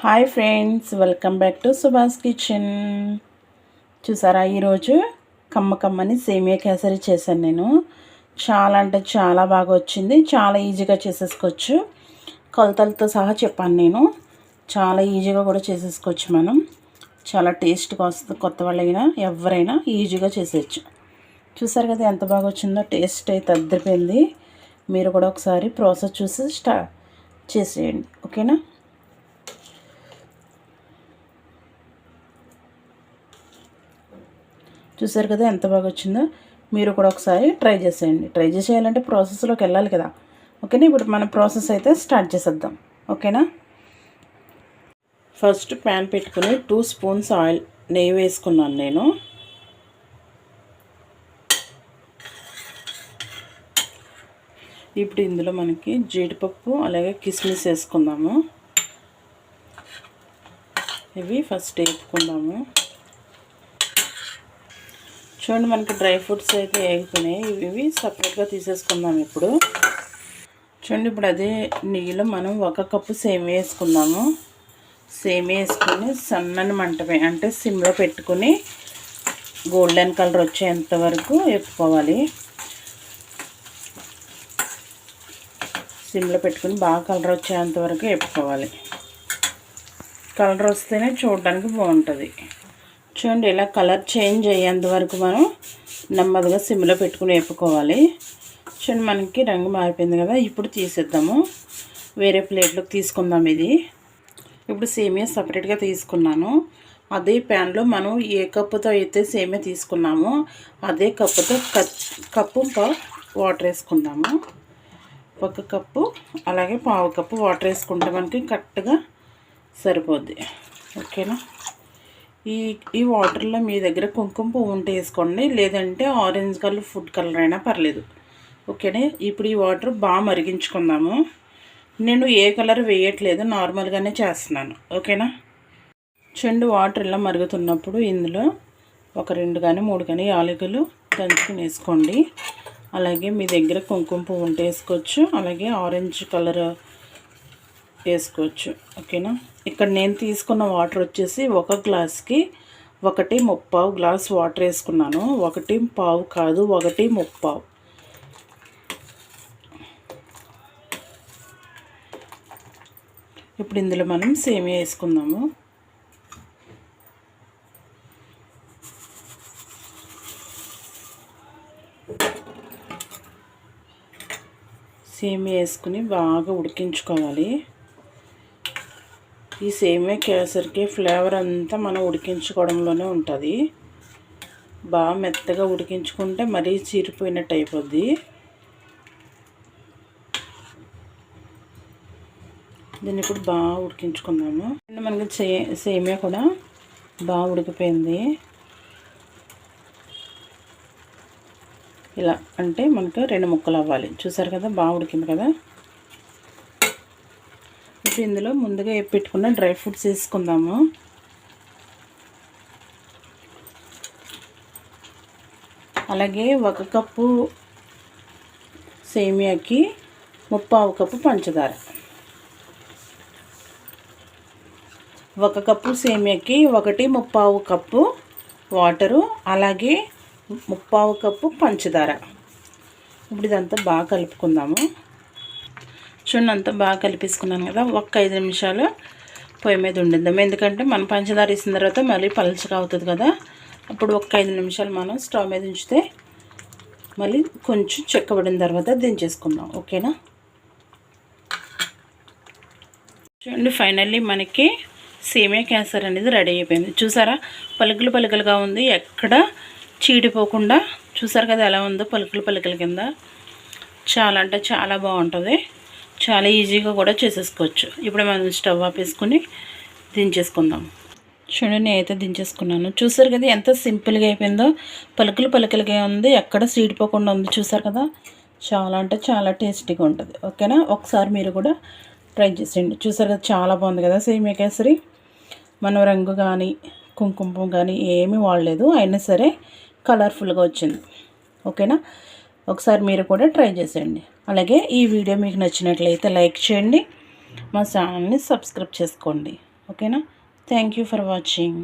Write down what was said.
Hi friends, welcome back to Subhash kitchen. చూసారా, ఈరోజు కమ్మని సేమియా కేసరి చేశాను నేను. చాలా అంటే చాలా బాగా వచ్చింది. చాలా ఈజీగా చేసేసుకోవచ్చు. కొలతలతో సహా చెప్పాను నేను. చాలా ఈజీగా కూడా చేసేసుకోవచ్చు మనం. చాలా టేస్ట్గా వస్తుంది. కొత్త వాళ్ళైనా ఎవరైనా ఈజీగా చేసేయచ్చు. చూసారు కదా ఎంత బాగా వచ్చిందో. టేస్ట్ అయితే అద్దరిపోయింది. మీరు కూడా ఒకసారి ప్రాసెస్ చూసి స్టార్ట్ చేసేయండి, ఓకేనా. చూసారు కదా ఎంత బాగా వచ్చిందో. మీరు కూడా ఒకసారి ట్రై చేసేయండి. ట్రై చేసేయాలంటే ప్రాసెస్లోకి వెళ్ళాలి కదా, ఓకేనా. ఇప్పుడు మన ప్రాసెస్ అయితే స్టార్ట్ చేసేద్దాం, ఓకేనా. ఫస్ట్ ప్యాన్ పెట్టుకుని 2 స్పూన్స్ ఆయిల్ నెయ్యి వేసుకున్నాను నేను. ఇప్పుడు ఇందులో మనకి జీడిపప్పు అలాగే కిస్మిస్ వేసుకుందాము. ఇవి ఫస్ట్ వేసుకుందాము. చూడండి, మనకి డ్రై ఫ్రూట్స్ అయితే వేగిపోయినాయి. ఇవి సపరేట్గా తీసేసుకుందాం ఇప్పుడు. చూడండి, ఇప్పుడు అదే నెయ్యిలో మనం 1 కప్పు సేమియా వేసుకుందాము. సేమియా వేసుకొని సన్నని మంట అంటే సిమ్లో పెట్టుకుని గోల్డెన్ కలర్ వచ్చేంత వరకు వేపుకోవాలి. సిమ్లో పెట్టుకుని బాగా కలర్ వచ్చేంత వరకు వేపుకోవాలి. కలర్ వస్తేనే చూడడానికి బాగుంటుంది. చూడండి, ఇలా కలర్ చేంజ్ అయ్యేంత వరకు మనం నెమ్మదిగా సిమ్లో పెట్టుకుని వేపుకోవాలి. చూడండి, మనకి రంగు మారిపోయింది కదా. ఇప్పుడు తీసేద్దాము. వేరే ప్లేట్లోకి తీసుకుందాం. ఇది ఇప్పుడు సేమియా సపరేట్గా తీసుకున్నాను. అదే ప్యాన్లో మనం ఏ కప్పుతో అయితే సేమియా తీసుకున్నామో అదే కప్పుతో కప్పు వాటర్ వేసుకుందాము. 1 కప్పు అలాగే 1/2 కప్పు వాటర్ వేసుకుంటే మనకి కరెక్ట్గా సరిపోద్ది, ఓకేనా. ఈ వాటర్లో మీ దగ్గర కుంకుమ పువ్వు ఉంటే వేసుకోండి, లేదంటే ఆరెంజ్ కలర్ ఫుడ్ కలర్ అయినా పర్లేదు, ఓకేనా. ఇప్పుడు ఈ వాటర్ బాగా మరిగించుకుందాము. నేను ఏ కలర్ వేయట్లేదు, నార్మల్గానే చేస్తున్నాను, ఓకేనా. చూడండి, వాటర్ ఇలా మరుగుతున్నప్పుడు ఇందులో 1, 2 కానీ 3 కానీ యాలకులు దంచుకుని వేసుకోండి. అలాగే మీ దగ్గర కుంకుమ పువ్వు ఉంటే వేసుకోవచ్చు, అలాగే ఆరెంజ్ కలర్ వేసుకోవచ్చు, ఓకేనా. ఇక్కడ నేను తీసుకున్న వాటర్ వచ్చేసి 1 గ్లాస్కి 1.3 గ్లాస్ వాటర్ వేసుకున్నాను. 1.5 కాదు, 1.3. ఇప్పుడు ఇందులో మనం సేమియా వేసుకుందాము. సేమియా వేసుకుని బాగా ఉడికించుకోవాలి. ఈ సేమియా కేసరికి ఫ్లేవర్ అంతా మనం ఉడికించుకోవడంలోనే ఉంటుంది. బాగా మెత్తగా ఉడికించుకుంటే మరీ చీరిపోయినట్టు అయిపోద్ది. దీన్ని ఇప్పుడు బాగా ఉడికించుకుందాము. మనకి సేమియా కూడా బాగా ఉడికిపోయింది. ఇలా అంటే మనకు 2 ముక్కలు అవ్వాలి. చూసారు కదా, బాగా ఉడికింది కదా. ఇప్పుడు ఇందులో ముందుగా పెట్టుకున్న డ్రై ఫ్రూట్స్ వేసుకుందాము. అలాగే 1 కప్పు సేమియాకి 3/4 కప్పు పంచదార. 1 కప్పు సేమియాకి 1.3 కప్పు వాటరు, అలాగే 3/4 కప్పు పంచదార. ఇప్పుడు ఇదంతా బాగా కలుపుకుందాము. చూడండి, అంతా బాగా కలిపేసుకున్నాను కదా. 5 నిమిషాలు పొయ్యి మీద ఉండిద్దాం. ఎందుకంటే మనం పంచదార వేసిన తర్వాత మళ్ళీ పలుచగా అవుతుంది కదా. అప్పుడు 5 నిమిషాలు మనం స్టవ్ మీద ఉంచితే మళ్ళీ కొంచెం చెక్కబడిన తర్వాత దించేసుకుందాం, ఓకేనా. చూడండి, ఫైనల్లీ మనకి సేమియా కేసరి అనేది రెడీ అయిపోయింది. చూసారా, పలుకులుగా ఉంది, ఎక్కడ చీడిపోకుండా. చూసారు కదా ఎలా ఉందో, పలుకుల కింద. చాలా అంటే చాలా బాగుంటుంది. చాలా ఈజీగా కూడా చేసేసుకోవచ్చు. ఇప్పుడు మనం స్టవ్ ఆపేసుకుని దించేసుకుందాం. చూడండి, నేనైతే దించేసుకున్నాను. చూసారు కదా ఎంత సింపుల్గా అయిపోయిందో. పలుకులుగా ఉంది, ఎక్కడ సీడిపోకుండా ఉంది. చూసారు కదా, చాలా అంటే చాలా టేస్టీగా ఉంటుంది, ఓకేనా. ఒకసారి మీరు కూడా ట్రై చేసేయండి. చూసారు కదా, చాలా బాగుంది కదా సేమియా కేసరి. మనం రంగు కానీ కుంకుమ కానీ ఏమీ వాడలేదు, అయినా సరే కలర్ఫుల్గా వచ్చింది, ఓకేనా. ఒకసారి మీరు కూడా ట్రై చేసేయండి. అలాగే ఈ వీడియో మీకు నచ్చినట్లయితే లైక్ చేయండి, మా ఛానల్ని సబ్స్క్రైబ్ చేసుకోండి. ఓకేనా. Thank you for watching.